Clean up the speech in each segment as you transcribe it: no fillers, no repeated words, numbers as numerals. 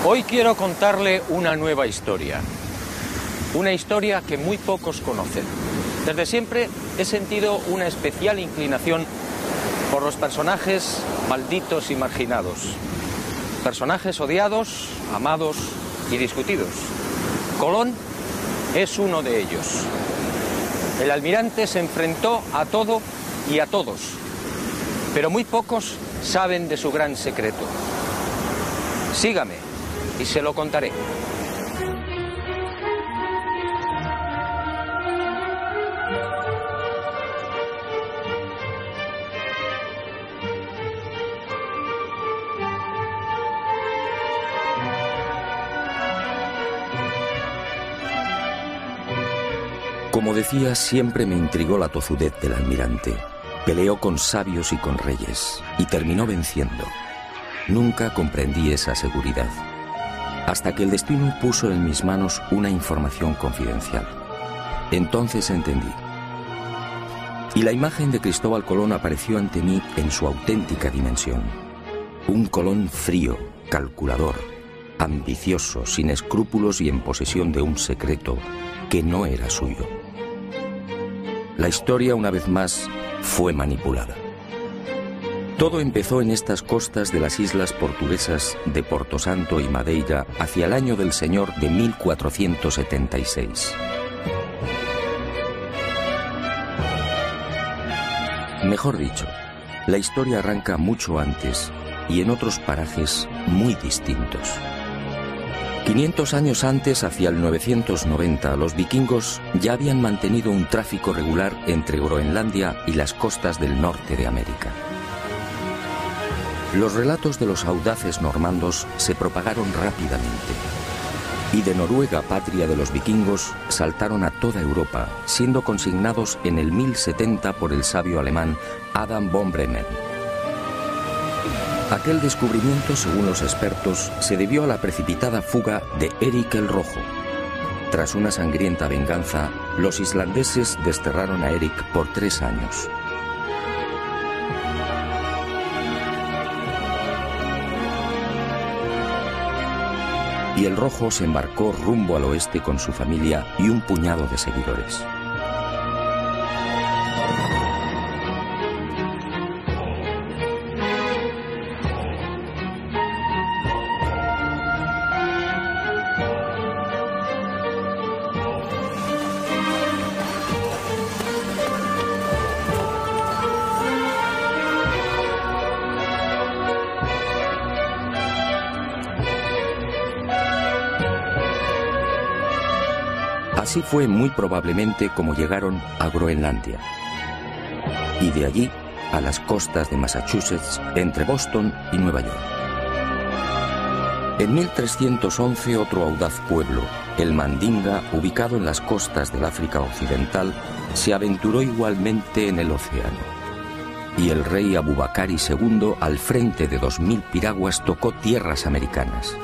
Hoy quiero contarle una nueva historia. Una historia que muy pocos conocen. Desde siempre he sentido una especial inclinación por los personajes malditos y marginados. Personajes odiados, amados y discutidos. Colón es uno de ellos. El almirante se enfrentó a todo y a todos, pero muy pocos saben de su gran secreto. Sígame y se lo contaré. Como decía, siempre me intrigó la tozudez del almirante. Peleó con sabios y con reyes, y terminó venciendo. Nunca comprendí esa seguridad, hasta que el destino puso en mis manos una información confidencial. Entonces entendí. Y la imagen de Cristóbal Colón apareció ante mí en su auténtica dimensión. Un Colón frío, calculador, ambicioso, sin escrúpulos y en posesión de un secreto que no era suyo. La historia, una vez más, fue manipulada. Todo empezó en estas costas de las islas portuguesas de Porto Santo y Madeira hacia el año del Señor de 1476. Mejor dicho, la historia arranca mucho antes y en otros parajes muy distintos. 500 años antes, hacia el 990, los vikingos ya habían mantenido un tráfico regular entre Groenlandia y las costas del norte de América. Los relatos de los audaces normandos se propagaron rápidamente, y de Noruega, patria de los vikingos, saltaron a toda Europa, siendo consignados en el 1070 por el sabio alemán Adam von Bremen. Aquel descubrimiento, según los expertos, se debió a la precipitada fuga de Erik el Rojo. Tras una sangrienta venganza, los islandeses desterraron a Erik por 3 años. Y el Rojo se embarcó rumbo al oeste con su familia y un puñado de seguidores. Así fue muy probablemente como llegaron a Groenlandia, y de allí a las costas de Massachusetts, entre Boston y Nueva York. En 1311 otro audaz pueblo, el Mandinga, ubicado en las costas del África Occidental, se aventuró igualmente en el océano. Y el rey Abubakari II, al frente de 2000 piraguas, tocó tierras americanas.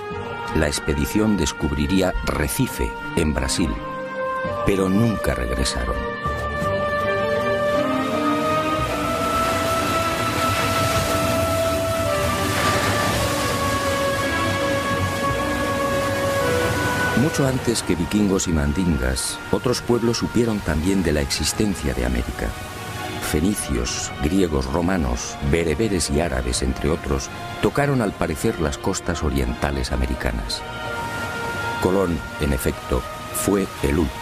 La expedición descubriría Recife, en Brasil, pero nunca regresaron. Mucho antes que vikingos y mandingas, otros pueblos supieron también de la existencia de América. Fenicios, griegos, romanos, bereberes y árabes, entre otros, tocaron al parecer las costas orientales americanas. Colón, en efecto, fue el último.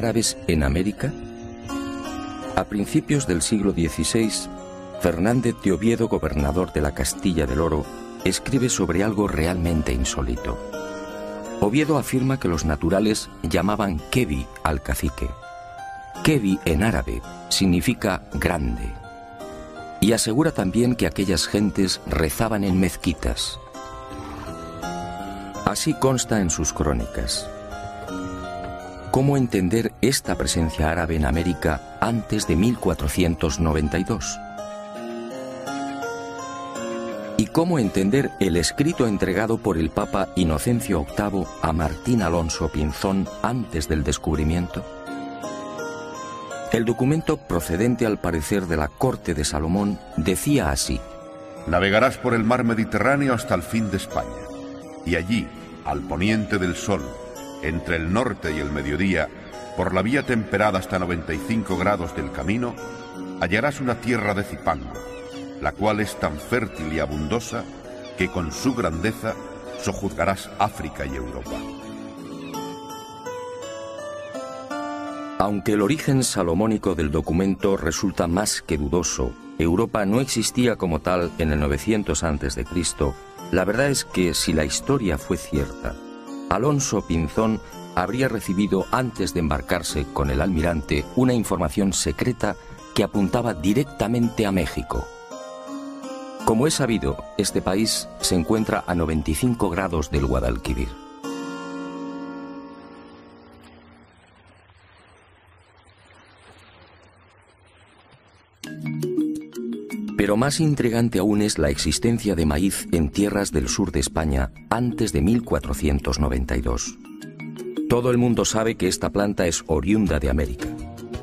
árabes en América? A principios del siglo XVI, Fernández de Oviedo, gobernador de la Castilla del Oro, escribe sobre algo realmente insólito. Oviedo afirma que los naturales llamaban Kebi al cacique. Kebi en árabe significa grande. Y asegura también que aquellas gentes rezaban en mezquitas. Así consta en sus crónicas. ¿Cómo entender esta presencia árabe en América antes de 1492? ¿Y cómo entender el escrito entregado por el Papa Inocencio VIII a Martín Alonso Pinzón antes del descubrimiento? El documento, procedente al parecer de la corte de Salomón, decía así: navegarás por el mar Mediterráneo hasta el fin de España, y allí, al poniente del sol, entre el norte y el mediodía, por la vía temperada hasta 95 grados del camino, hallarás una tierra de Cipango, la cual es tan fértil y abundosa que con su grandeza sojuzgarás África y Europa. Aunque el origen salomónico del documento resulta más que dudoso, Europa no existía como tal en el 900 a.C., la verdad es que si la historia fue cierta, Alonso Pinzón habría recibido antes de embarcarse con el almirante una información secreta que apuntaba directamente a México. Como es sabido, este país se encuentra a 95 grados del Guadalquivir. Pero más intrigante aún es la existencia de maíz en tierras del sur de España antes de 1492. Todo el mundo sabe que esta planta es oriunda de América.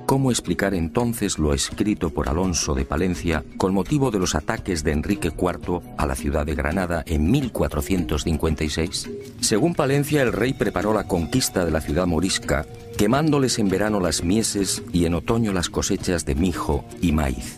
¿Cómo explicar entonces lo escrito por Alonso de Palencia con motivo de los ataques de Enrique IV a la ciudad de Granada en 1456? Según Palencia, el rey preparó la conquista de la ciudad morisca, quemándoles en verano las mieses y en otoño las cosechas de mijo y maíz.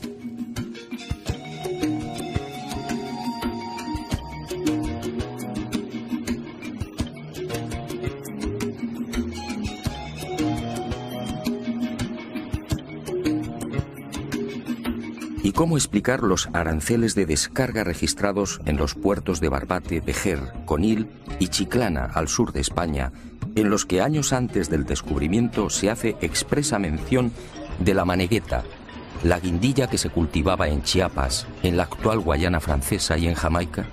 ¿Y cómo explicar los aranceles de descarga registrados en los puertos de Barbate, Vejer, Conil y Chiclana, al sur de España, en los que años antes del descubrimiento se hace expresa mención de la manegueta, la guindilla que se cultivaba en Chiapas, en la actual Guayana Francesa y en Jamaica?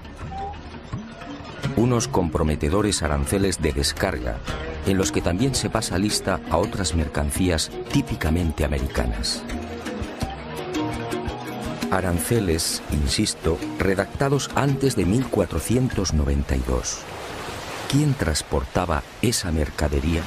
Unos comprometedores aranceles de descarga, en los que también se pasa lista a otras mercancías típicamente americanas. Aranceles, insisto, redactados antes de 1492. ¿Quién transportaba esa mercadería?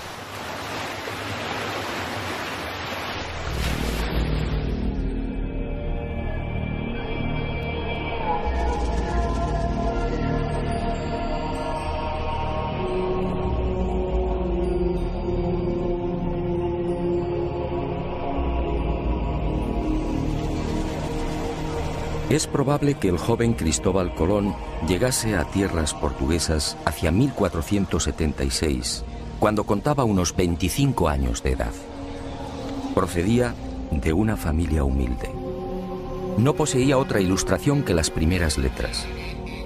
Es probable que el joven Cristóbal Colón llegase a tierras portuguesas hacia 1476, cuando contaba unos 25 años de edad. Procedía de una familia humilde. No poseía otra ilustración que las primeras letras.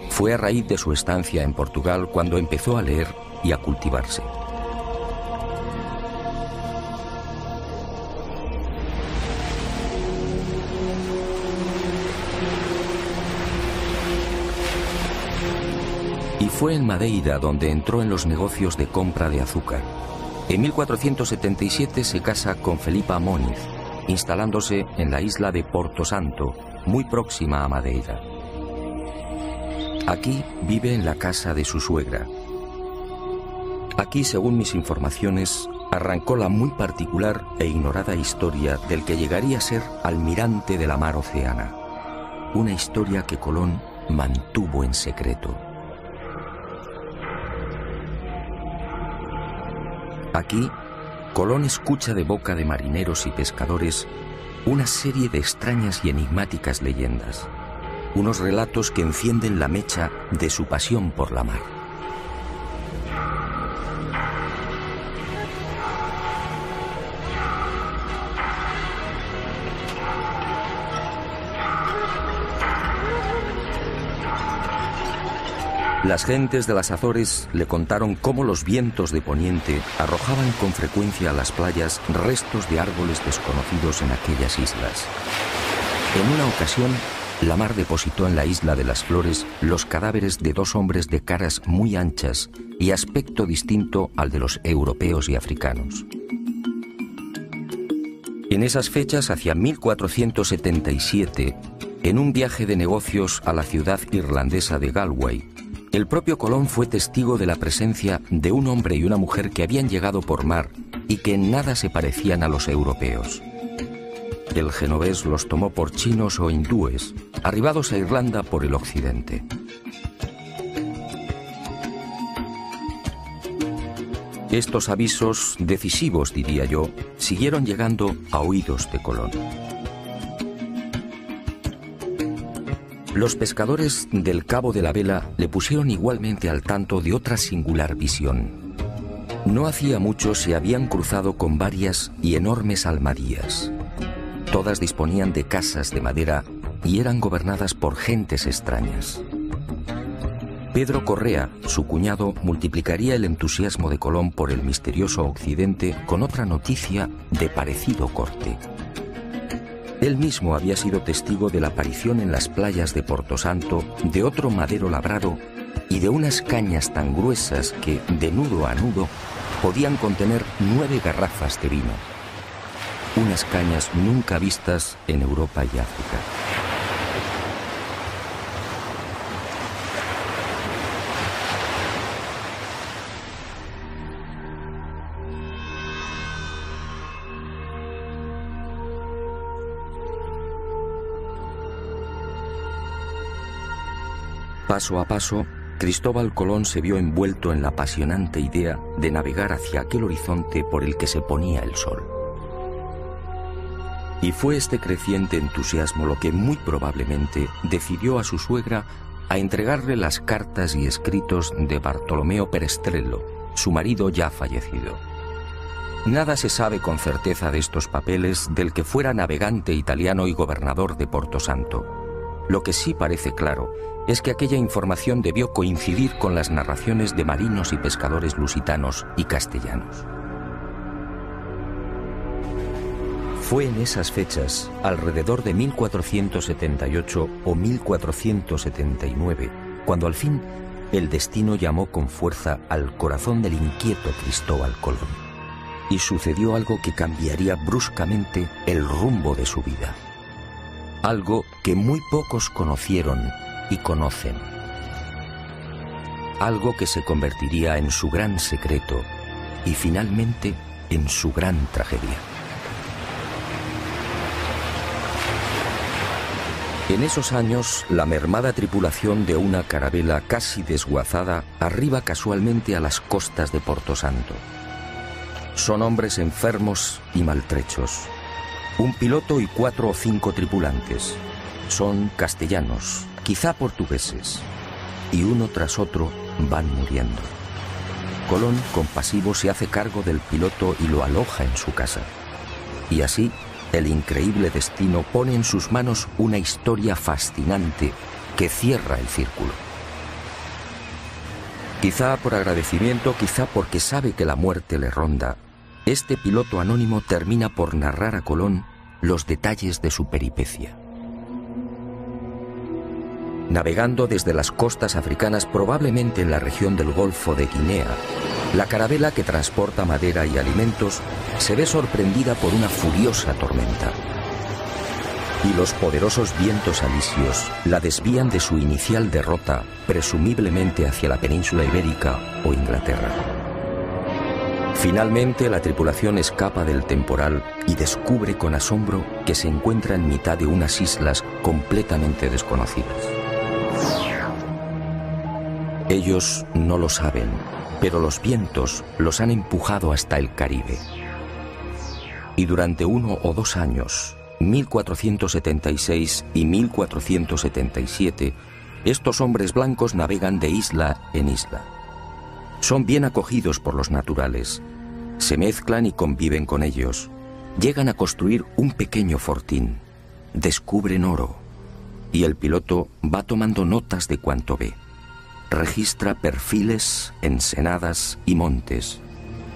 Fue a raíz de su estancia en Portugal cuando empezó a leer y a cultivarse. Y fue en Madeira donde entró en los negocios de compra de azúcar. En 1477 se casa con Felipa Móniz, instalándose en la isla de Porto Santo, muy próxima a Madeira. Aquí vive en la casa de su suegra. Aquí, según mis informaciones, arrancó la muy particular e ignorada historia del que llegaría a ser almirante de la mar Oceana. Una historia que Colón mantuvo en secreto. Aquí, Colón escucha de boca de marineros y pescadores una serie de extrañas y enigmáticas leyendas, unos relatos que encienden la mecha de su pasión por la mar. Las gentes de las Azores le contaron cómo los vientos de poniente arrojaban con frecuencia a las playas restos de árboles desconocidos en aquellas islas. En una ocasión, la mar depositó en la isla de las Flores los cadáveres de 2 hombres de caras muy anchas y aspecto distinto al de los europeos y africanos. En esas fechas, hacia 1477, en un viaje de negocios a la ciudad irlandesa de Galway, el propio Colón fue testigo de la presencia de un hombre y una mujer que habían llegado por mar y que en nada se parecían a los europeos. El genovés los tomó por chinos o hindúes, arribados a Irlanda por el occidente. Estos avisos, decisivos diría yo, siguieron llegando a oídos de Colón. Los pescadores del Cabo de la Vela le pusieron igualmente al tanto de otra singular visión. No hacía mucho se habían cruzado con varias y enormes almadías. Todas disponían de casas de madera y eran gobernadas por gentes extrañas. Pedro Correa, su cuñado, multiplicaría el entusiasmo de Colón por el misterioso occidente con otra noticia de parecido corte. Él mismo había sido testigo de la aparición en las playas de Porto Santo de otro madero labrado y de unas cañas tan gruesas que, de nudo a nudo, podían contener 9 garrafas de vino. Unas cañas nunca vistas en Europa y África. Paso a paso, Cristóbal Colón se vio envuelto en la apasionante idea de navegar hacia aquel horizonte por el que se ponía el sol. Y fue este creciente entusiasmo lo que muy probablemente decidió a su suegra a entregarle las cartas y escritos de Bartolomeo Perestrello, su marido ya fallecido. Nada se sabe con certeza de estos papeles del que fuera navegante italiano y gobernador de Porto Santo. Lo que sí parece claro es que aquella información debió coincidir con las narraciones de marinos y pescadores lusitanos y castellanos. Fue en esas fechas, alrededor de 1478 o 1479, cuando al fin el destino llamó con fuerza al corazón del inquieto Cristóbal Colón. Y sucedió algo que cambiaría bruscamente el rumbo de su vida. Algo que muy pocos conocieron y conocen. Algo que se convertiría en su gran secreto y finalmente en su gran tragedia. En esos años, la mermada tripulación de una carabela casi desguazada arriba casualmente a las costas de Porto Santo. Son hombres enfermos y maltrechos. Un piloto y 4 o 5 tripulantes. Son castellanos, quizá portugueses. Y uno tras otro van muriendo. Colón, compasivo, se hace cargo del piloto y lo aloja en su casa. Y así, el increíble destino pone en sus manos una historia fascinante que cierra el círculo. Quizá por agradecimiento, quizá porque sabe que la muerte le ronda, este piloto anónimo termina por narrar a Colón los detalles de su peripecia. Navegando desde las costas africanas, probablemente en la región del Golfo de Guinea, la carabela que transporta madera y alimentos se ve sorprendida por una furiosa tormenta. Y los poderosos vientos alisios la desvían de su inicial derrota, presumiblemente hacia la península ibérica o Inglaterra. Finalmente, la tripulación escapa del temporal y descubre con asombro que se encuentra en mitad de unas islas completamente desconocidas. Ellos no lo saben, pero los vientos los han empujado hasta el Caribe. Y durante 1 o 2 años, 1476 y 1477, estos hombres blancos navegan de isla en isla. Son bien acogidos por los naturales, se mezclan y conviven con ellos, llegan a construir un pequeño fortín, descubren oro, y el piloto va tomando notas de cuanto ve. registra perfiles, ensenadas y montes,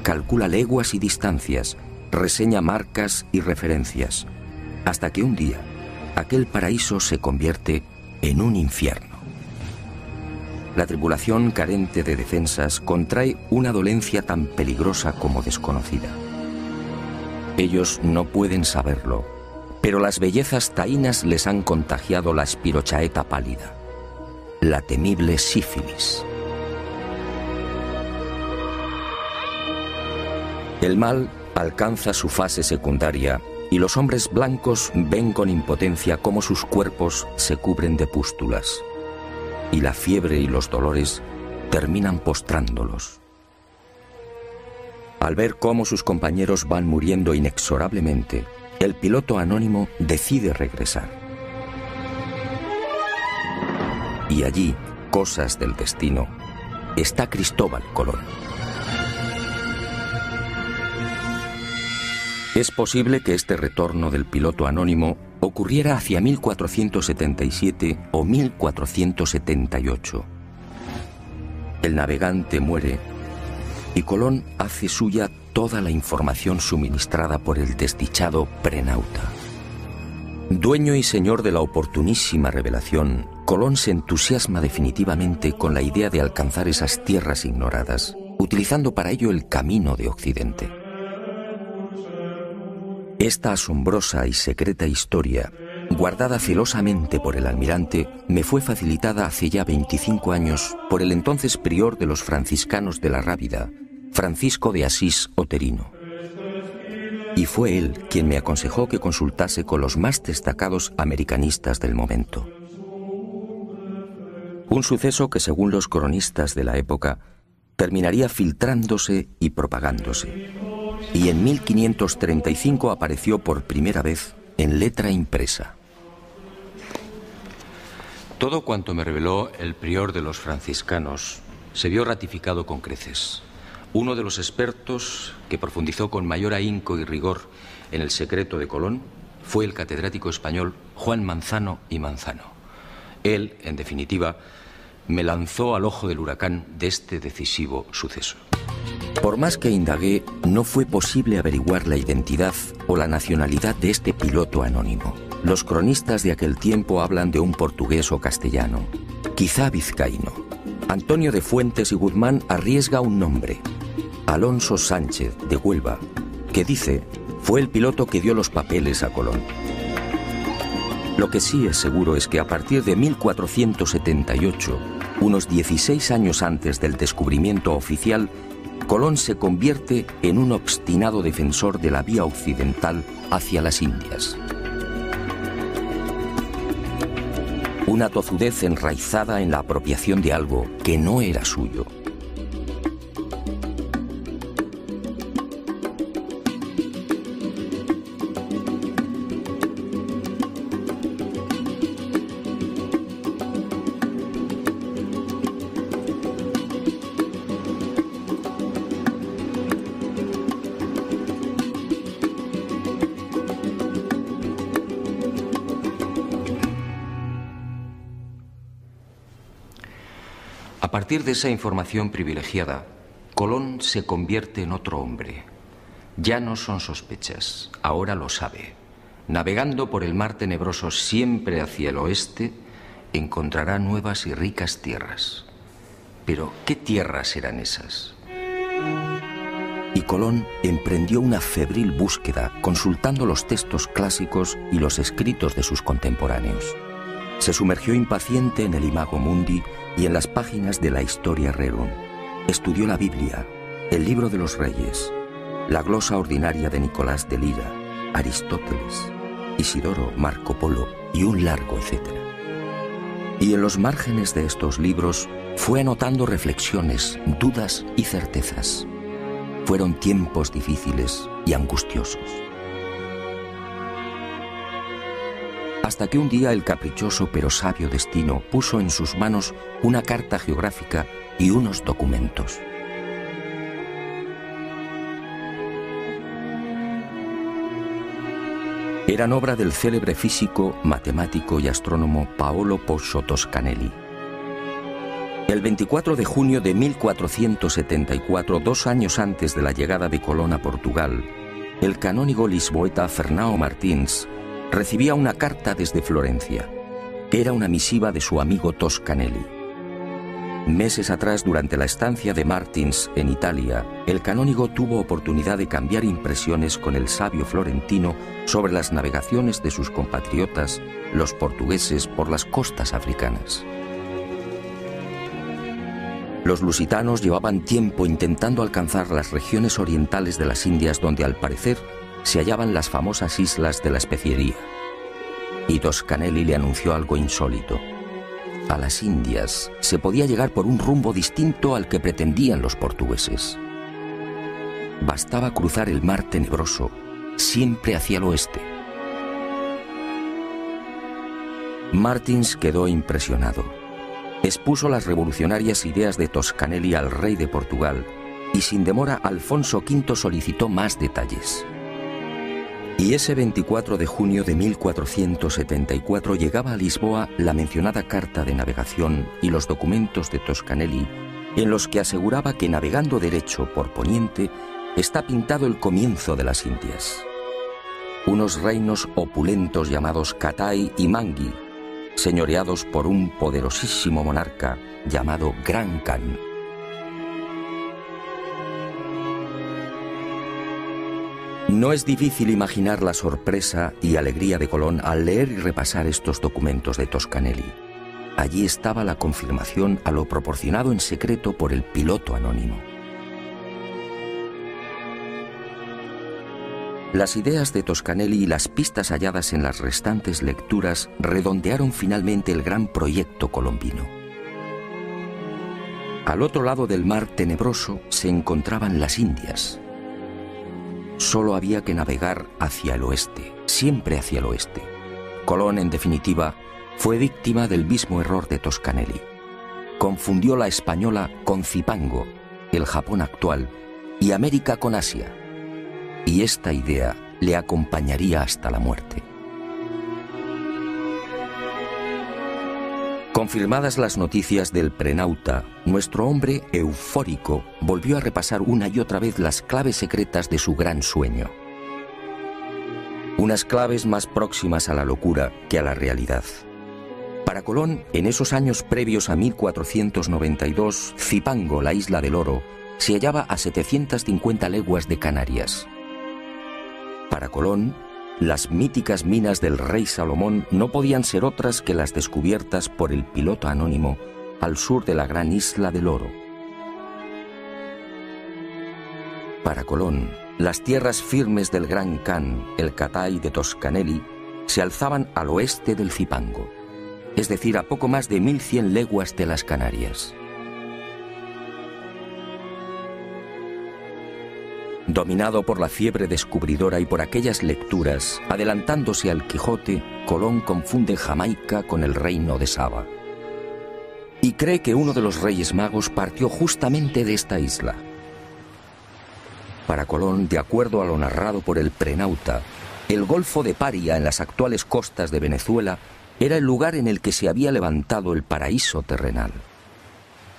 calcula leguas y distancias, reseña marcas y referencias, hasta que un día aquel paraíso se convierte en un infierno. La tripulación, carente de defensas, contrae una dolencia tan peligrosa como desconocida. Ellos no pueden saberlo, pero las bellezas taínas les han contagiado la espirochaeta pálida, la temible sífilis. El mal alcanza su fase secundaria y los hombres blancos ven con impotencia cómo sus cuerpos se cubren de pústulas, y la fiebre y los dolores terminan postrándolos. Al ver cómo sus compañeros van muriendo inexorablemente, el piloto anónimo decide regresar. Y allí, cosas del destino, está Cristóbal Colón. Es posible que este retorno del piloto anónimo ocurriera hacia 1477 o 1478. El navegante muere y Colón hace suya toda la información suministrada por el desdichado prenauta. Dueño y señor de la oportunísima revelación, Colón se entusiasma definitivamente con la idea de alcanzar esas tierras ignoradas, utilizando para ello el camino de Occidente. Esta asombrosa y secreta historia, guardada celosamente por el almirante, me fue facilitada hace ya 25 años por el entonces prior de los franciscanos de la Rábida, Francisco de Asís Oterino. Y fue él quien me aconsejó que consultase con los más destacados americanistas del momento. Un suceso que, según los cronistas de la época, terminaría filtrándose y propagándose. Y en 1535 apareció por primera vez en letra impresa. Todo cuanto me reveló el prior de los franciscanos se vio ratificado con creces. Uno de los expertos que profundizó con mayor ahínco y rigor en el secreto de Colón fue el catedrático español Juan Manzano y Manzano. Él, en definitiva, me lanzó al ojo del huracán de este decisivo suceso. Por más que indagué, no fue posible averiguar la identidad o la nacionalidad de este piloto anónimo. Los cronistas de aquel tiempo hablan de un portugués o castellano, quizá vizcaíno. Antonio de Fuentes y Guzmán arriesga un nombre, Alonso Sánchez de Huelva, que dice fue el piloto que dio los papeles a Colón. Lo que sí es seguro es que a partir de 1478, unos 16 años antes del descubrimiento oficial, Colón se convierte en un obstinado defensor de la vía occidental hacia las Indias. Una tozudez enraizada en la apropiación de algo que no era suyo. A partir de esa información privilegiada, Colón se convierte en otro hombre. Ya no son sospechas, ahora lo sabe. Navegando por el mar tenebroso siempre hacia el oeste, encontrará nuevas y ricas tierras. Pero, ¿qué tierras eran esas? Y Colón emprendió una febril búsqueda, consultando los textos clásicos y los escritos de sus contemporáneos. Se sumergió impaciente en el Imago Mundi y en las páginas de la Historia Rerum. Estudió la Biblia, el Libro de los Reyes, la glosa ordinaria de Nicolás de Lira, Aristóteles, Isidoro, Marco Polo y un largo etcétera. Y en los márgenes de estos libros fue anotando reflexiones, dudas y certezas. Fueron tiempos difíciles y angustiosos. Hasta que un día el caprichoso pero sabio destino puso en sus manos una carta geográfica y unos documentos. Eran obra del célebre físico, matemático y astrónomo Paolo Pozzo Toscanelli. El 24 de junio de 1474, 2 años antes de la llegada de Colón a Portugal, el canónigo lisboeta Fernão Martins recibía una carta desde Florencia. Era una misiva de su amigo Toscanelli. Meses atrás, durante la estancia de Martins en Italia, el canónigo tuvo oportunidad de cambiar impresiones con el sabio florentino sobre las navegaciones de sus compatriotas, los portugueses, por las costas africanas. Los lusitanos llevaban tiempo intentando alcanzar las regiones orientales de las Indias, donde al parecer se hallaban las famosas islas de la especiería. Y Toscanelli le anunció algo insólito. A las Indias se podía llegar por un rumbo distinto al que pretendían los portugueses. Bastaba cruzar el mar tenebroso, siempre hacia el oeste. Martins quedó impresionado. Expuso las revolucionarias ideas de Toscanelli al rey de Portugal y sin demora Alfonso V solicitó más detalles. Y ese 24 de junio de 1474 llegaba a Lisboa la mencionada carta de navegación y los documentos de Toscanelli, en los que aseguraba que navegando derecho por poniente está pintado el comienzo de las Indias. Unos reinos opulentos llamados Catai y Mangui, señoreados por un poderosísimo monarca llamado Gran Khan. No es difícil imaginar la sorpresa y alegría de Colón al leer y repasar estos documentos de Toscanelli. Allí estaba la confirmación a lo proporcionado en secreto por el piloto anónimo. Las ideas de Toscanelli y las pistas halladas en las restantes lecturas redondearon finalmente el gran proyecto colombino. Al otro lado del mar tenebroso se encontraban las Indias. Solo había que navegar hacia el oeste, siempre hacia el oeste. Colón, en definitiva, fue víctima del mismo error de Toscanelli. Confundió la española con Zipango, el Japón actual, y América con Asia. Y esta idea le acompañaría hasta la muerte. Confirmadas las noticias del prenauta, nuestro hombre eufórico volvió a repasar una y otra vez las claves secretas de su gran sueño. Unas claves más próximas a la locura que a la realidad. Para Colón, en esos años previos a 1492, Zipango, la isla del oro, se hallaba a 750 leguas de Canarias. Para Colón, las míticas minas del rey Salomón no podían ser otras que las descubiertas por el piloto anónimo al sur de la gran isla del oro. Para Colón, las tierras firmes del Gran Khan, el Catai de Toscanelli, se alzaban al oeste del Zipango, es decir, a poco más de 1100 leguas de las Canarias. Dominado por la fiebre descubridora y por aquellas lecturas, adelantándose al Quijote, Colón confunde Jamaica con el reino de Saba. Y cree que uno de los reyes magos partió justamente de esta isla. Para Colón, de acuerdo a lo narrado por el prenauta, el Golfo de Paria, en las actuales costas de Venezuela, era el lugar en el que se había levantado el paraíso terrenal.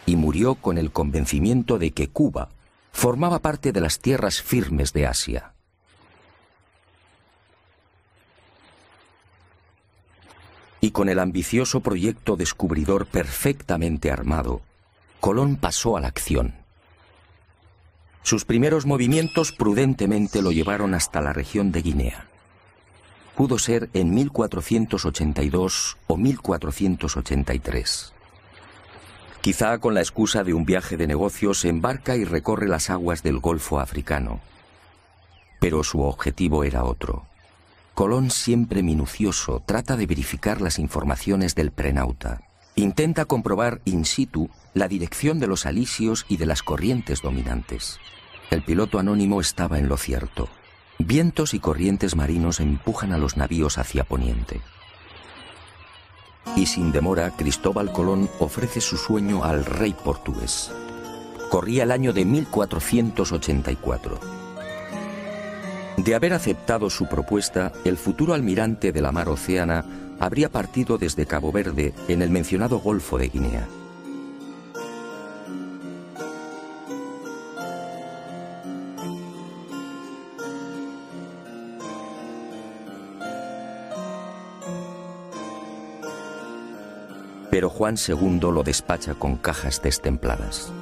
Y murió con el convencimiento de que Cuba formaba parte de las tierras firmes de Asia. Y con el ambicioso proyecto descubridor perfectamente armado, Colón pasó a la acción. Sus primeros movimientos prudentemente lo llevaron hasta la región de Guinea. Pudo ser en 1482 o 1483. Quizá con la excusa de un viaje de negocios se embarca y recorre las aguas del Golfo africano. Pero su objetivo era otro. Colón, siempre minucioso, trata de verificar las informaciones del prenauta. Intenta comprobar in situ la dirección de los alisios y de las corrientes dominantes. El piloto anónimo estaba en lo cierto. Vientos y corrientes marinos empujan a los navíos hacia poniente. Y sin demora, Cristóbal Colón ofrece su sueño al rey portugués. Corría el año de 1484. De haber aceptado su propuesta, el futuro almirante de la mar Océana habría partido desde Cabo Verde en el mencionado Golfo de Guinea. Pero Juan II lo despacha con cajas destempladas.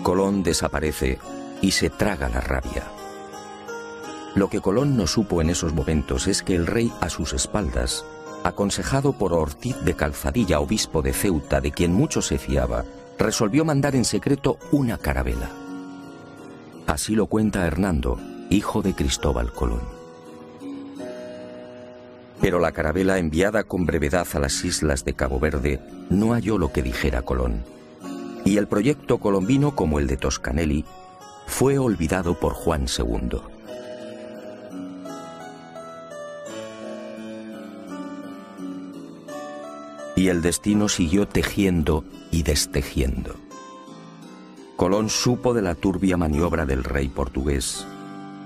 Colón desaparece y se traga la rabia. Lo que Colón no supo en esos momentos es que el rey a sus espaldas, aconsejado por Ortiz de Calzadilla, obispo de Ceuta, de quien mucho se fiaba, resolvió mandar en secreto una carabela. Así lo cuenta Hernando, hijo de Cristóbal Colón. Pero la carabela enviada con brevedad a las islas de Cabo Verde no halló lo que dijera Colón. Y el proyecto colombino, como el de Toscanelli, fue olvidado por Juan II. Y el destino siguió tejiendo y destejiendo. Colón supo de la turbia maniobra del rey portugués,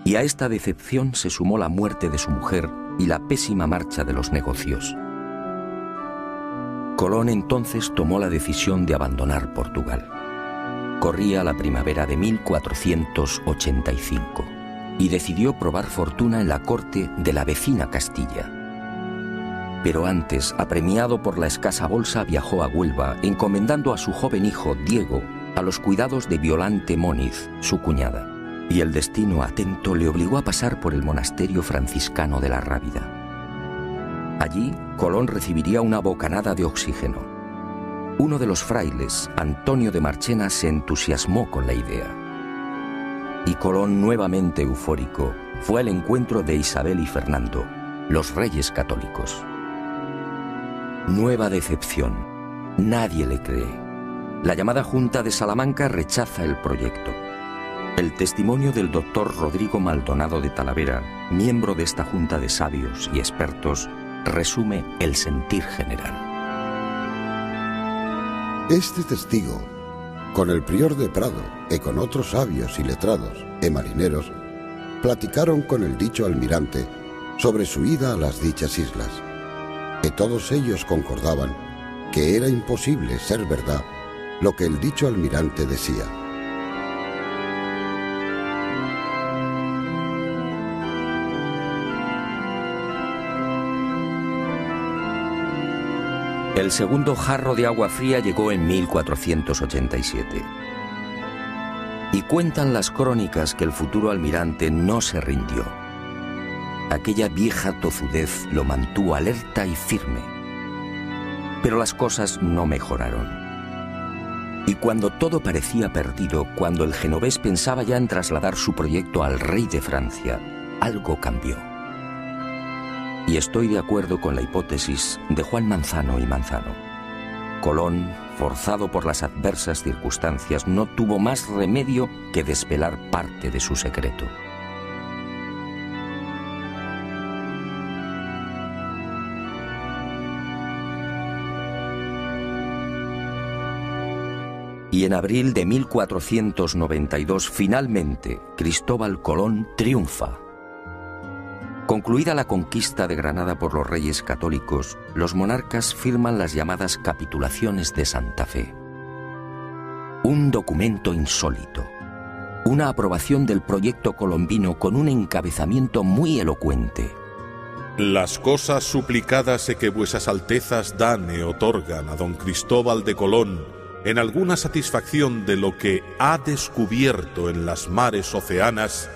y a esta decepción se sumó la muerte de su mujer y la pésima marcha de los negocios. Colón entonces tomó la decisión de abandonar Portugal. Corría la primavera de 1485 y decidió probar fortuna en la corte de la vecina Castilla. Pero antes, apremiado por la escasa bolsa, viajó a Huelva, encomendando a su joven hijo, Diego, a los cuidados de Violante Móniz, su cuñada. Y el destino atento le obligó a pasar por el monasterio franciscano de la Rábida. Allí, Colón recibiría una bocanada de oxígeno. Uno de los frailes, Antonio de Marchena, se entusiasmó con la idea. Y Colón, nuevamente eufórico, fue al encuentro de Isabel y Fernando, los reyes católicos. Nueva decepción. Nadie le cree. La llamada Junta de Salamanca rechaza el proyecto. El testimonio del doctor Rodrigo Maldonado de Talavera, miembro de esta junta de sabios y expertos, resume el sentir general. Este testigo, con el prior de Prado y con otros sabios y letrados y marineros, platicaron con el dicho almirante sobre su ida a las dichas islas, que todos ellos concordaban que era imposible ser verdad lo que el dicho almirante decía. El segundo jarro de agua fría llegó en 1487. Y cuentan las crónicas que el futuro almirante no se rindió. Aquella vieja tozudez lo mantuvo alerta y firme. Pero las cosas no mejoraron. Y cuando todo parecía perdido, cuando el genovés pensaba ya en trasladar su proyecto al rey de Francia, algo cambió. Y estoy de acuerdo con la hipótesis de Juan Manzano y Manzano. Colón, forzado por las adversas circunstancias, no tuvo más remedio que desvelar parte de su secreto. Y en abril de 1492, finalmente, Cristóbal Colón triunfa. Concluida la conquista de Granada por los reyes católicos, los monarcas firman las llamadas capitulaciones de Santa Fe. Un documento insólito, una aprobación del proyecto colombino con un encabezamiento muy elocuente. Las cosas suplicadas que vuesas altezas dan e otorgan a don Cristóbal de Colón en alguna satisfacción de lo que ha descubierto en las mares oceanas,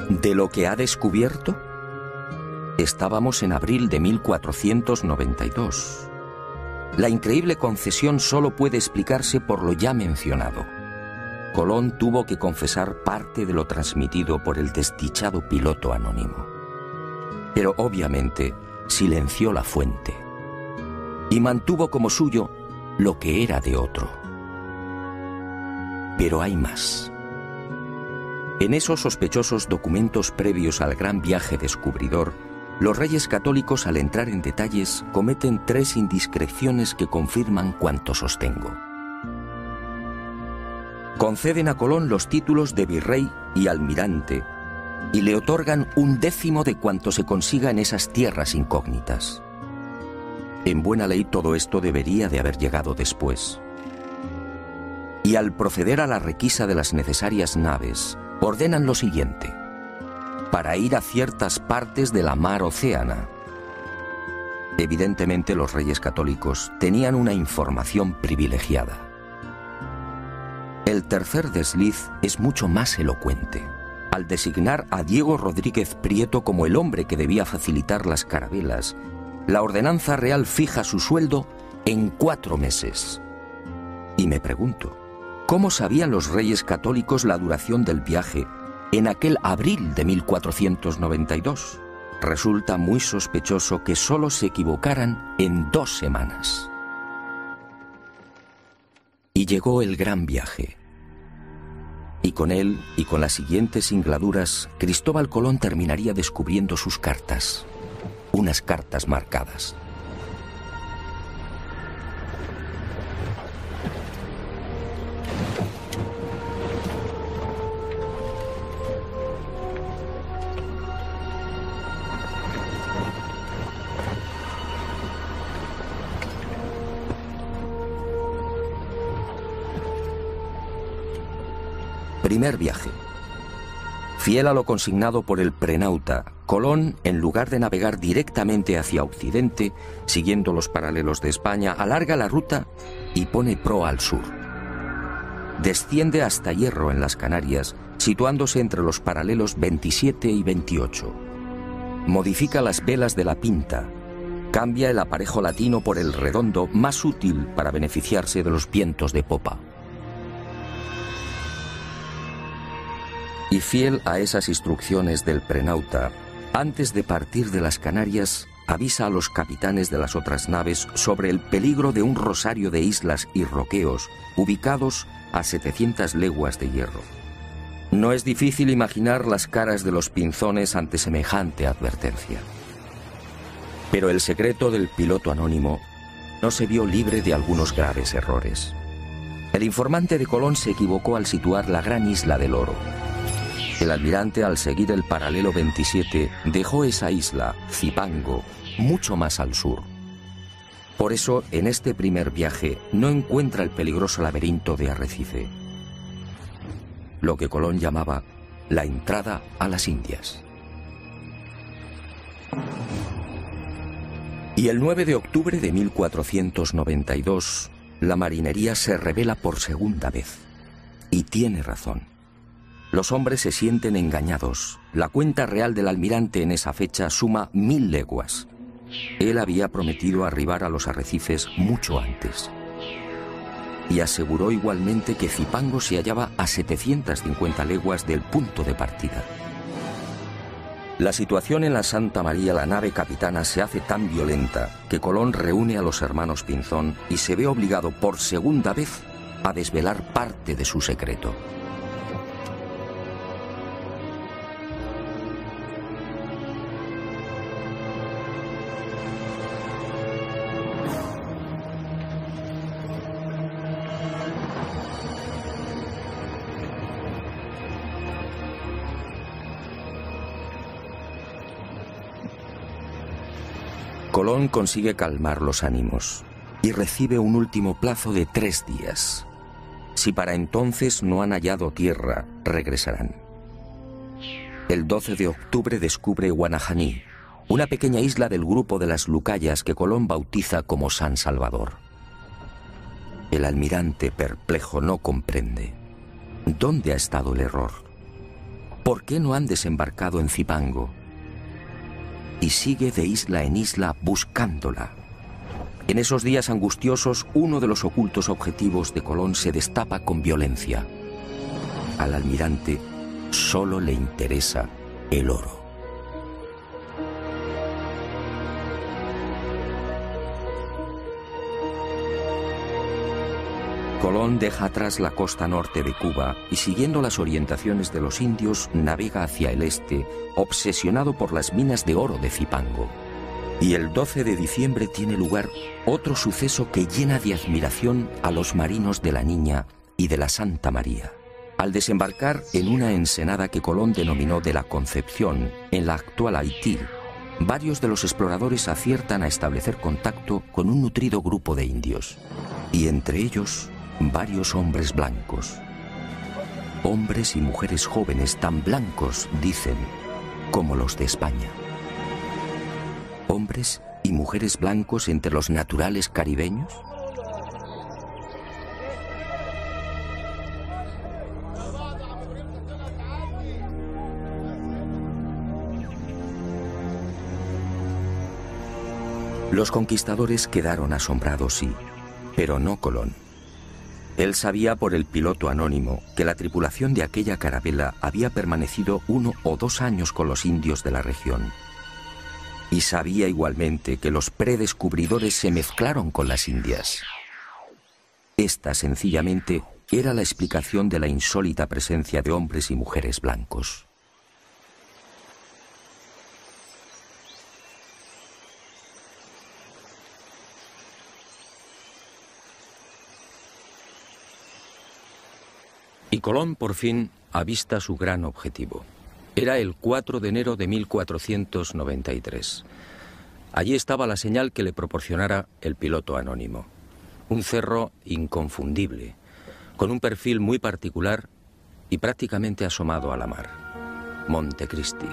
¿de lo que ha descubierto? Estábamos en abril de 1492. La increíble concesión solo puede explicarse por lo ya mencionado. Colón tuvo que confesar parte de lo transmitido por el desdichado piloto anónimo. Pero obviamente silenció la fuente y mantuvo como suyo lo que era de otro. Pero hay más. En esos sospechosos documentos previos al gran viaje descubridor, los reyes católicos, al entrar en detalles, cometen 3 indiscreciones que confirman cuanto sostengo. Conceden a Colón los títulos de virrey y almirante y le otorgan 1/10 de cuanto se consiga en esas tierras incógnitas. En buena ley todo esto debería de haber llegado después. Y al proceder a la requisa de las necesarias naves, ordenan lo siguiente: para ir a ciertas partes de la mar Océana. Evidentemente los reyes católicos tenían una información privilegiada. El tercer desliz es mucho más elocuente. Al designar a Diego Rodríguez Prieto como el hombre que debía facilitar las carabelas, la ordenanza real fija su sueldo en 4 meses. Y me pregunto, ¿cómo sabían los reyes católicos la duración del viaje en aquel abril de 1492? Resulta muy sospechoso que solo se equivocaran en 2 semanas. Y llegó el gran viaje. Y con él, y con las siguientes singladuras, Cristóbal Colón terminaría descubriendo sus cartas. Unas cartas marcadas. Primer viaje. Fiel a lo consignado por el prenauta, Colón, en lugar de navegar directamente hacia Occidente, siguiendo los paralelos de España, alarga la ruta y pone proa al sur. Desciende hasta Hierro, en las Canarias, situándose entre los paralelos 27 y 28. Modifica las velas de la Pinta, cambia el aparejo latino por el redondo, más útil para beneficiarse de los vientos de popa. Y fiel a esas instrucciones del prenauta, antes de partir de las Canarias, avisa a los capitanes de las otras naves sobre el peligro de un rosario de islas y roqueos ubicados a 700 leguas de Hierro. No es difícil imaginar las caras de los pinzones ante semejante advertencia. Pero el secreto del piloto anónimo no se vio libre de algunos graves errores. El informante de Colón se equivocó al situar la gran isla del Oro. El almirante, al seguir el paralelo 27, dejó esa isla, Zipango, mucho más al sur. Por eso, en este primer viaje, no encuentra el peligroso laberinto de Arrecife, lo que Colón llamaba la entrada a las Indias. Y el 9 de octubre de 1492, la marinería se revela por segunda vez. Y tiene razón. Los hombres se sienten engañados. La cuenta real del almirante en esa fecha suma 1000 leguas. Él había prometido arribar a los arrecifes mucho antes. Y aseguró igualmente que Zipango se hallaba a 750 leguas del punto de partida. La situación en la Santa María, la nave capitana, se hace tan violenta que Colón reúne a los hermanos Pinzón y se ve obligado por segunda vez a desvelar parte de su secreto. Colón consigue calmar los ánimos y recibe un último plazo de 3 días. Si para entonces no han hallado tierra, regresarán. El 12 de octubre descubre Guanajaní, una pequeña isla del grupo de las Lucayas que Colón bautiza como San Salvador. El almirante, perplejo, no comprende. ¿Dónde ha estado el error? ¿Por qué no han desembarcado en Zipango? Y sigue de isla en isla buscándola. En esos días angustiosos, uno de los ocultos objetivos de Colón se destapa con violencia. Al almirante solo le interesa el oro. Colón deja atrás la costa norte de Cuba y, siguiendo las orientaciones de los indios, navega hacia el este, obsesionado por las minas de oro de Zipango. Y el 12 de diciembre tiene lugar otro suceso que llena de admiración a los marinos de la Niña y de la Santa María. Al desembarcar en una ensenada que Colón denominó de la Concepción, en la actual Haití, varios de los exploradores aciertan a establecer contacto con un nutrido grupo de indios, y entre ellos varios hombres blancos. Hombres y mujeres jóvenes tan blancos, dicen, como los de España. ¿Hombres y mujeres blancos entre los naturales caribeños? Los conquistadores quedaron asombrados, sí, pero no Colón. Él sabía por el piloto anónimo que la tripulación de aquella carabela había permanecido 1 o 2 años con los indios de la región. Y sabía igualmente que los predescubridores se mezclaron con las indias. Esta, sencillamente, era la explicación de la insólita presencia de hombres y mujeres blancos. Y Colón por fin avista su gran objetivo. Era el 4 de enero de 1493. Allí estaba la señal que le proporcionara el piloto anónimo. Un cerro inconfundible, con un perfil muy particular y prácticamente asomado a la mar. Montecristi.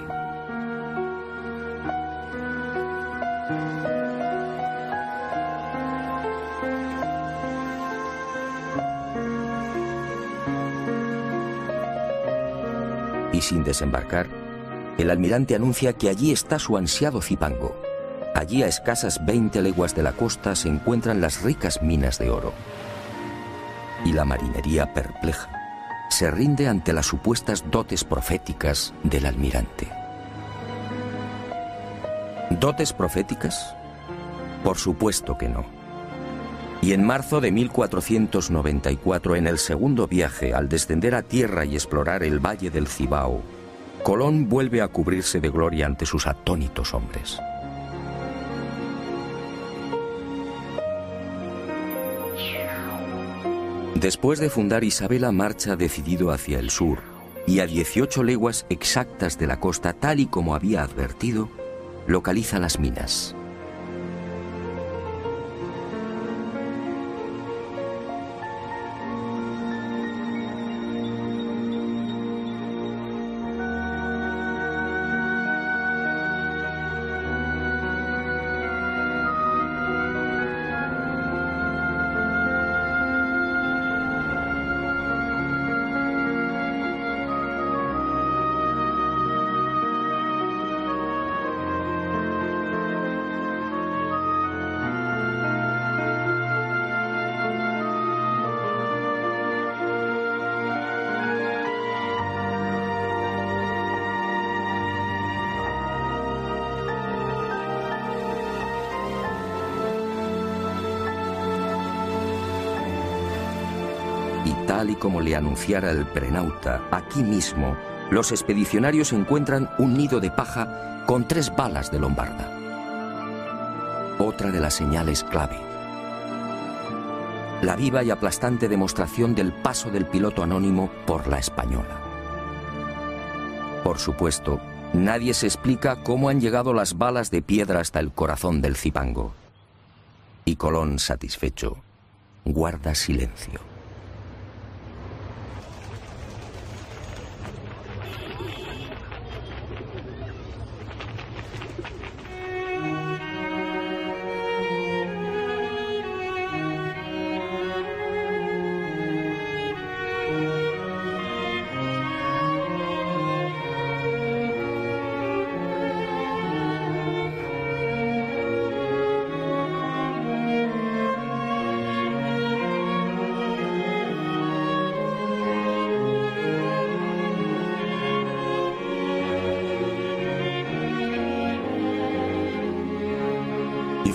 Y sin desembarcar, el almirante anuncia que allí está su ansiado Zipango. Allí, a escasas 20 leguas de la costa, se encuentran las ricas minas de oro. Y la marinería, perpleja, se rinde ante las supuestas dotes proféticas del almirante. ¿Dotes proféticas? Por supuesto que no. Y en marzo de 1494, en el segundo viaje, al descender a tierra y explorar el valle del Cibao, Colón vuelve a cubrirse de gloria ante sus atónitos hombres. Después de fundar Isabela, marcha decidido hacia el sur, y a 18 leguas exactas de la costa, tal y como había advertido, localiza las minas. Tal y como le anunciara el prenauta, aquí mismo, los expedicionarios encuentran un nido de paja con 3 balas de lombarda. Otra de las señales clave. La viva y aplastante demostración del paso del piloto anónimo por la Española. Por supuesto, nadie se explica cómo han llegado las balas de piedra hasta el corazón del Zipango. Y Colón, satisfecho, guarda silencio.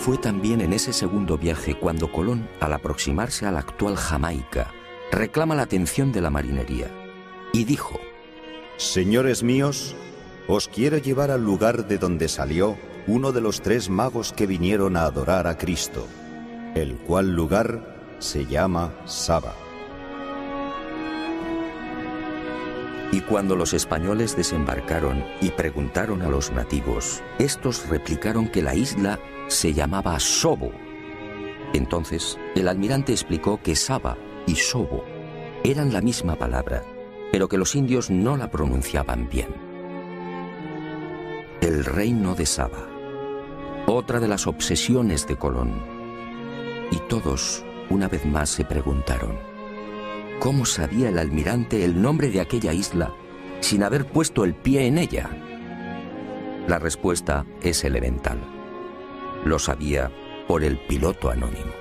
Fue también en ese segundo viaje cuando Colón, al aproximarse a la actual Jamaica, reclama la atención de la marinería y dijo: Señores míos, os quiero llevar al lugar de donde salió uno de los 3 magos que vinieron a adorar a Cristo, el cual lugar se llama Saba. Y cuando los españoles desembarcaron y preguntaron a los nativos, estos replicaron que la isla se llamaba Sobo. Entonces, el almirante explicó que Saba y Sobo eran la misma palabra, pero que los indios no la pronunciaban bien. El reino de Saba, otra de las obsesiones de Colón. Y todos, una vez más, se preguntaron, ¿cómo sabía el almirante el nombre de aquella isla sin haber puesto el pie en ella? La respuesta es elemental. Lo sabía por el piloto anónimo.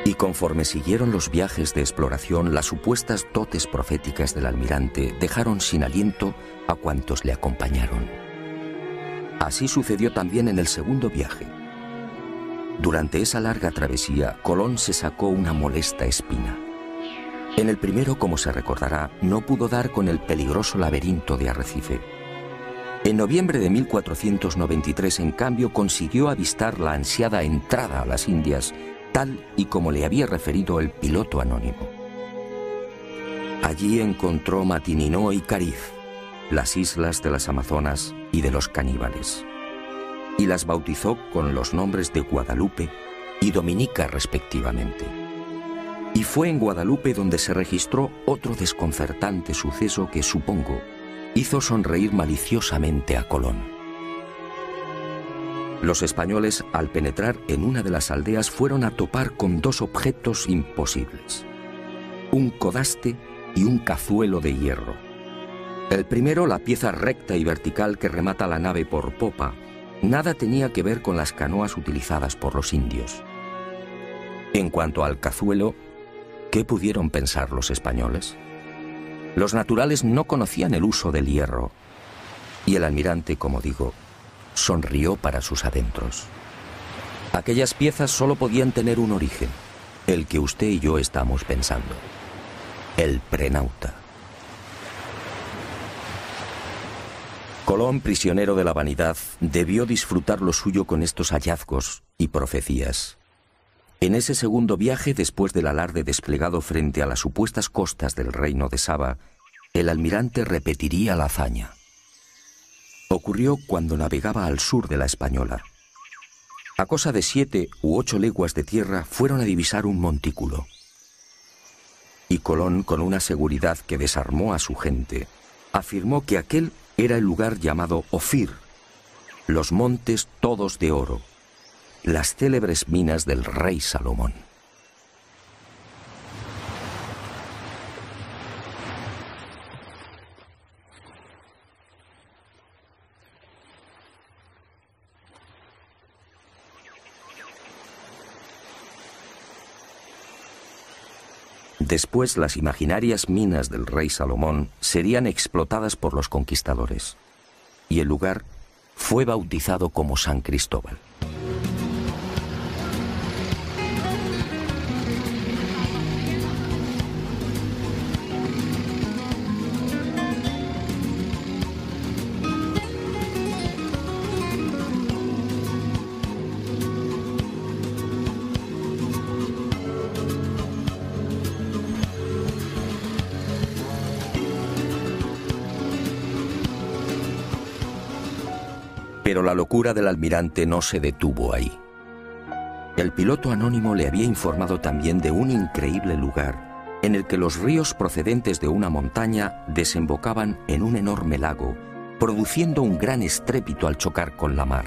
Y conforme siguieron los viajes de exploración, las supuestas dotes proféticas del almirante dejaron sin aliento a cuantos le acompañaron. Así sucedió también en el segundo viaje. Durante esa larga travesía, Colón se sacó una molesta espina. En el primero, como se recordará, no pudo dar con el peligroso laberinto de Arrecife. En noviembre de 1493, en cambio, consiguió avistar la ansiada entrada a las Indias, tal y como le había referido el piloto anónimo. Allí encontró Matininó y Cariz, las islas de las Amazonas y de los caníbales, y las bautizó con los nombres de Guadalupe y Dominica respectivamente. Y fue en Guadalupe donde se registró otro desconcertante suceso que, supongo, hizo sonreír maliciosamente a Colón. Los españoles, al penetrar en una de las aldeas, fueron a topar con dos objetos imposibles: un codaste y un cazuelo de hierro. El primero, la pieza recta y vertical que remata la nave por popa, nada tenía que ver con las canoas utilizadas por los indios. En cuanto al cazuelo, ¿qué pudieron pensar los españoles? Los naturales no conocían el uso del hierro, y el almirante, como digo, sonrió para sus adentros. Aquellas piezas solo podían tener un origen, el que usted y yo estamos pensando: el prenauta. Colón, prisionero de la vanidad, debió disfrutar lo suyo con estos hallazgos y profecías. En ese segundo viaje, después del alarde desplegado frente a las supuestas costas del reino de Saba, el almirante repetiría la hazaña. Ocurrió cuando navegaba al sur de la Española. A cosa de 7 u 8 leguas de tierra fueron a divisar un montículo. Y Colón, con una seguridad que desarmó a su gente, afirmó que aquel era el lugar llamado Ofir, los montes todos de oro, las célebres minas del rey Salomón. Después, las imaginarias minas del rey Salomón serían explotadas por los conquistadores, y el lugar fue bautizado como San Cristóbal. Pero la locura del almirante no se detuvo ahí. El piloto anónimo le había informado también de un increíble lugar en el que los ríos procedentes de una montaña desembocaban en un enorme lago, produciendo un gran estrépito al chocar con la mar.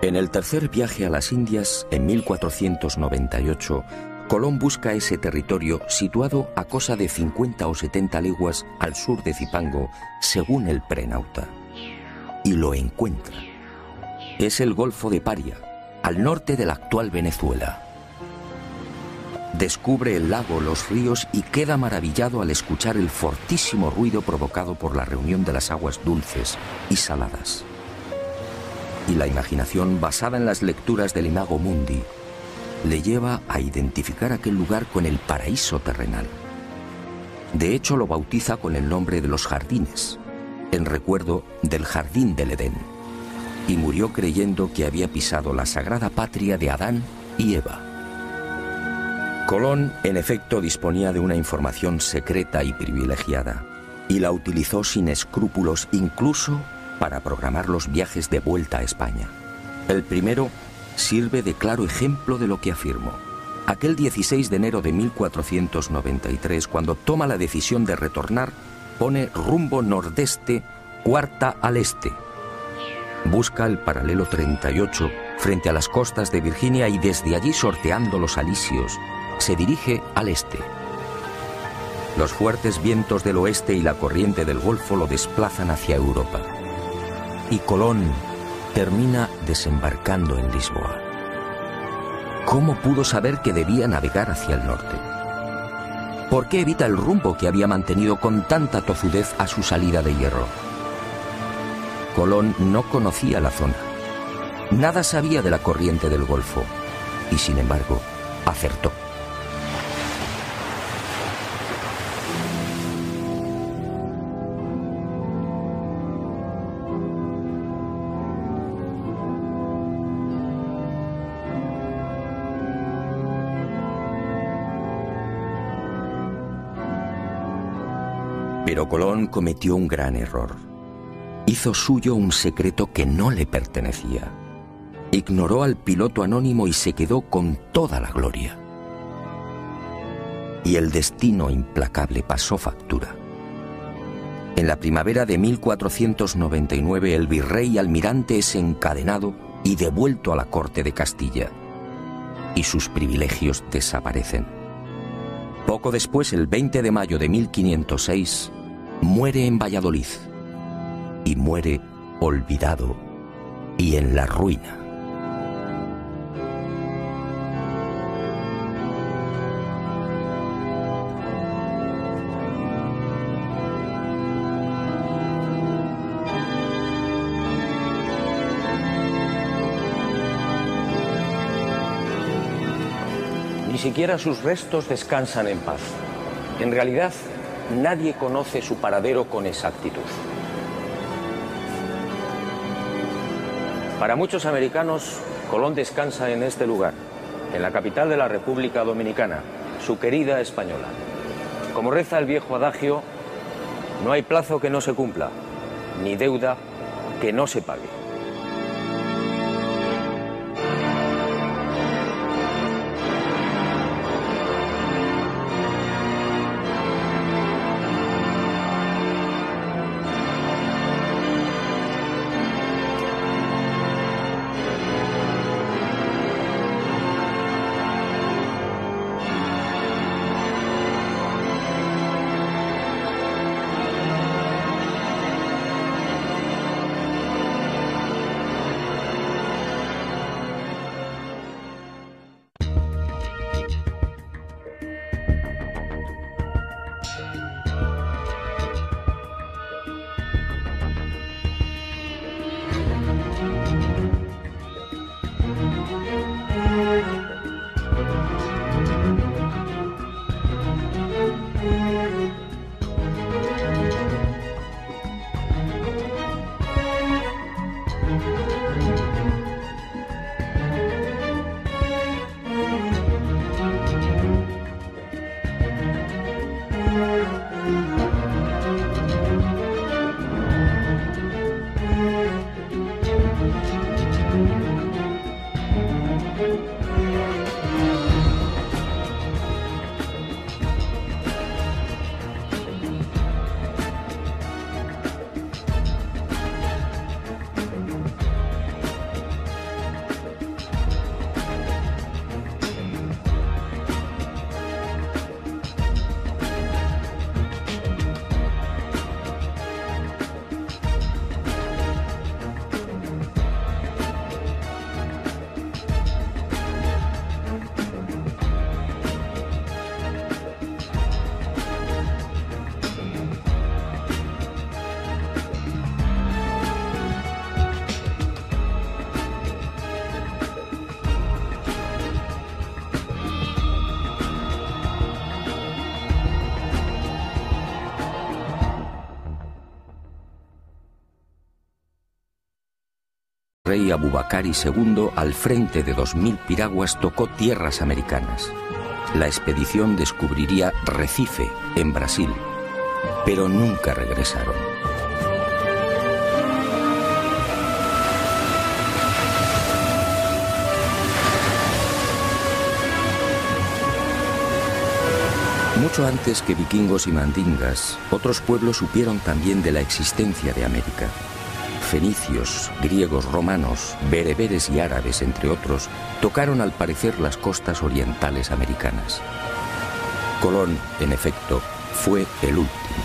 En el tercer viaje a las Indias, en 1498, Colón busca ese territorio situado a cosa de 50 o 70 leguas al sur de Zipango, según el prenauta. Y lo encuentra. Es el Golfo de Paria, al norte de la actual Venezuela. Descubre el lago, los ríos y queda maravillado al escuchar el fortísimo ruido provocado por la reunión de las aguas dulces y saladas. Y la imaginación, basada en las lecturas del Imago Mundi, le lleva a identificar aquel lugar con el paraíso terrenal. De hecho, lo bautiza con el nombre de los jardines, en recuerdo del jardín del Edén, y murió creyendo que había pisado la sagrada patria de Adán y Eva. Colón, en efecto, disponía de una información secreta y privilegiada, y la utilizó sin escrúpulos incluso para programar los viajes de vuelta a España. El primero sirve de claro ejemplo de lo que afirmo. Aquel 16 de enero de 1493, cuando toma la decisión de retornar, pone rumbo nordeste, cuarta al este. Busca el paralelo 38 frente a las costas de Virginia y desde allí, sorteando los alisios, se dirige al este. Los fuertes vientos del oeste y la corriente del Golfo lo desplazan hacia Europa. Y Colón termina desembarcando en Lisboa. ¿Cómo pudo saber que debía navegar hacia el norte? ¿Por qué evita el rumbo que había mantenido con tanta tozudez a su salida de Hierro? Colón no conocía la zona. Nada sabía de la corriente del Golfo. Y sin embargo, acertó. Pero Colón cometió un gran error. Hizo suyo un secreto que no le pertenecía. Ignoró al piloto anónimo y se quedó con toda la gloria. Y el destino implacable pasó factura. En la primavera de 1499 el virrey almirante es encadenado y devuelto a la corte de Castilla. Y sus privilegios desaparecen. Poco después, el 20 de mayo de 1506, muere en Valladolid. Y muere olvidado y en la ruina. Ni siquiera sus restos descansan en paz. En realidad, nadie conoce su paradero con exactitud. Para muchos americanos, Colón descansa en este lugar, en la capital de la República Dominicana, su querida Española. Como reza el viejo adagio, no hay plazo que no se cumpla, ni deuda que no se pague. Rey Abubakari II, al frente de 2000 piraguas, tocó tierras americanas. la expedición descubriría Recife, en Brasil, pero nunca regresaron. Mucho antes que vikingos y mandingas, otros pueblos supieron también de la existencia de América. Fenicios, griegos, romanos, bereberes y árabes, entre otros, tocaron al parecer las costas orientales americanas. Colón, en efecto, fue el último.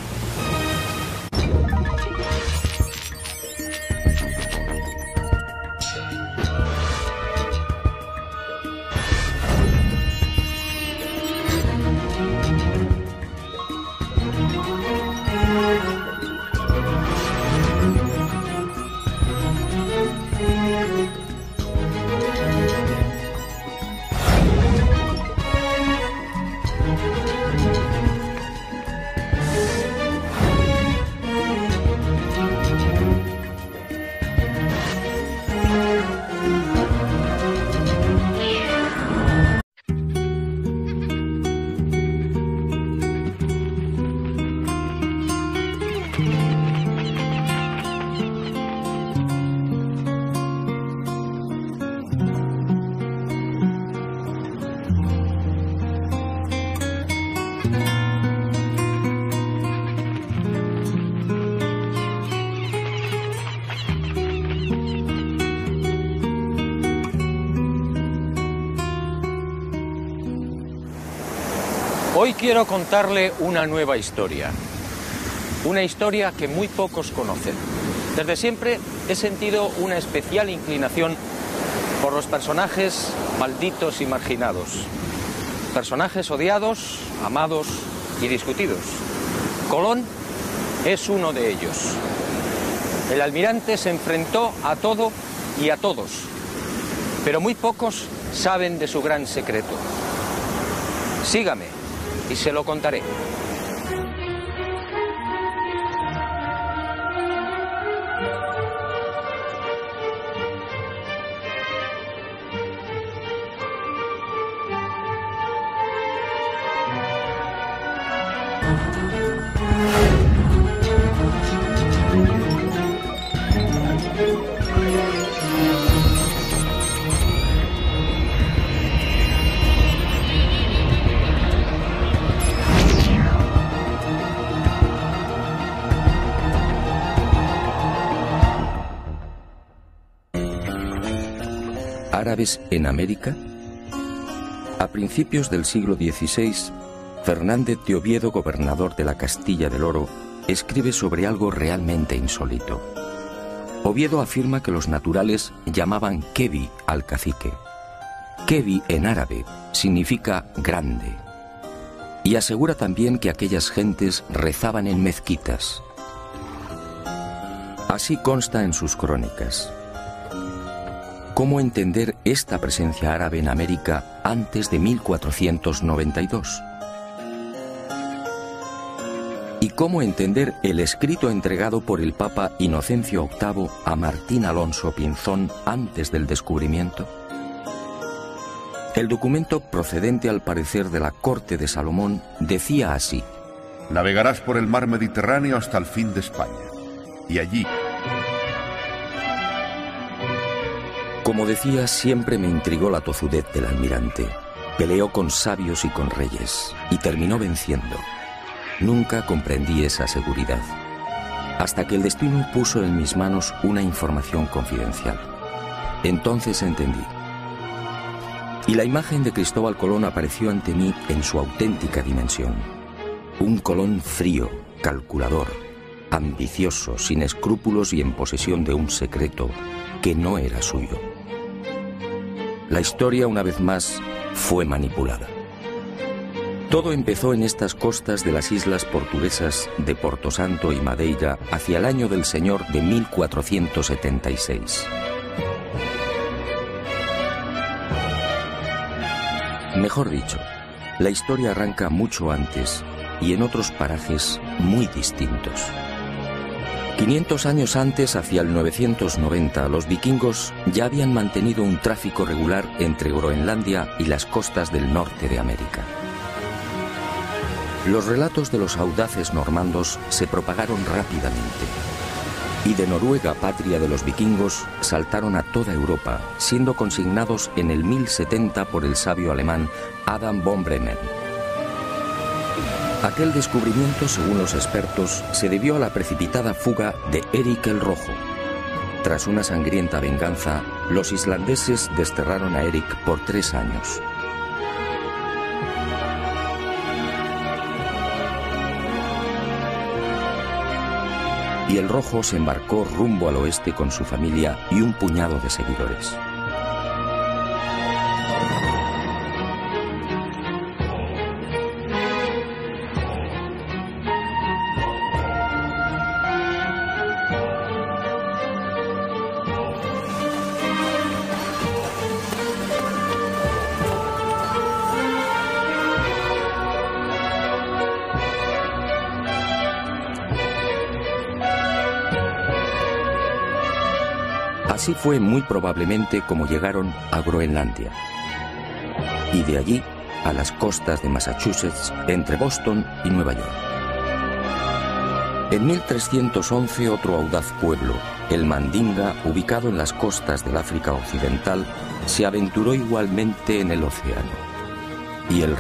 Hoy quiero contarle una nueva historia. Una historia que muy pocos conocen. Desde siempre he sentido una especial inclinación por los personajes malditos y marginados. Personajes odiados, amados y discutidos. Colón es uno de ellos. El almirante se enfrentó a todo y a todos, pero muy pocos saben de su gran secreto. Sígame y se lo contaré. ¿Árabes en América? A principios del siglo XVI, Fernández de Oviedo, gobernador de la Castilla del Oro, escribe sobre algo realmente insólito. Oviedo afirma que los naturales llamaban Kebi al cacique. Kebi en árabe significa grande. Y asegura también que aquellas gentes rezaban en mezquitas. Así consta en sus crónicas. ¿Cómo entender esta presencia árabe en América antes de 1492? ¿Y cómo entender el escrito entregado por el Papa Inocencio VIII a Martín Alonso Pinzón antes del descubrimiento? El documento, procedente al parecer de la corte de Salomón, decía así: Navegarás por el mar Mediterráneo hasta el fin de España, y allí... Como decía, siempre me intrigó la tozudez del almirante. Peleó con sabios y con reyes, y terminó venciendo. Nunca comprendí esa seguridad, hasta que el destino puso en mis manos una información confidencial. Entonces entendí. Y la imagen de Cristóbal Colón apareció ante mí en su auténtica dimensión. Un Colón frío, calculador, ambicioso, sin escrúpulos y en posesión de un secreto que no era suyo. La historia, una vez más, fue manipulada. Todo empezó en estas costas de las islas portuguesas de Porto Santo y Madeira hacia el año del Señor de 1476. Mejor dicho, la historia arranca mucho antes y en otros parajes muy distintos. 500 años antes, hacia el 990, los vikingos ya habían mantenido un tráfico regular entre Groenlandia y las costas del norte de América. Los relatos de los audaces normandos se propagaron rápidamente. Y de Noruega, patria de los vikingos, saltaron a toda Europa, siendo consignados en el 1070 por el sabio alemán Adam von Bremen. Aquel descubrimiento, según los expertos, se debió a la precipitada fuga de Eric el Rojo. Tras una sangrienta venganza, los islandeses desterraron a Eric por 3 años. Y el Rojo se embarcó rumbo al oeste con su familia y un puñado de seguidores. Así fue muy probablemente como llegaron a Groenlandia, y de allí a las costas de Massachusetts, entre Boston y Nueva York. En 1311 otro audaz pueblo, el Mandinga, ubicado en las costas del África Occidental, se aventuró igualmente en el océano, y el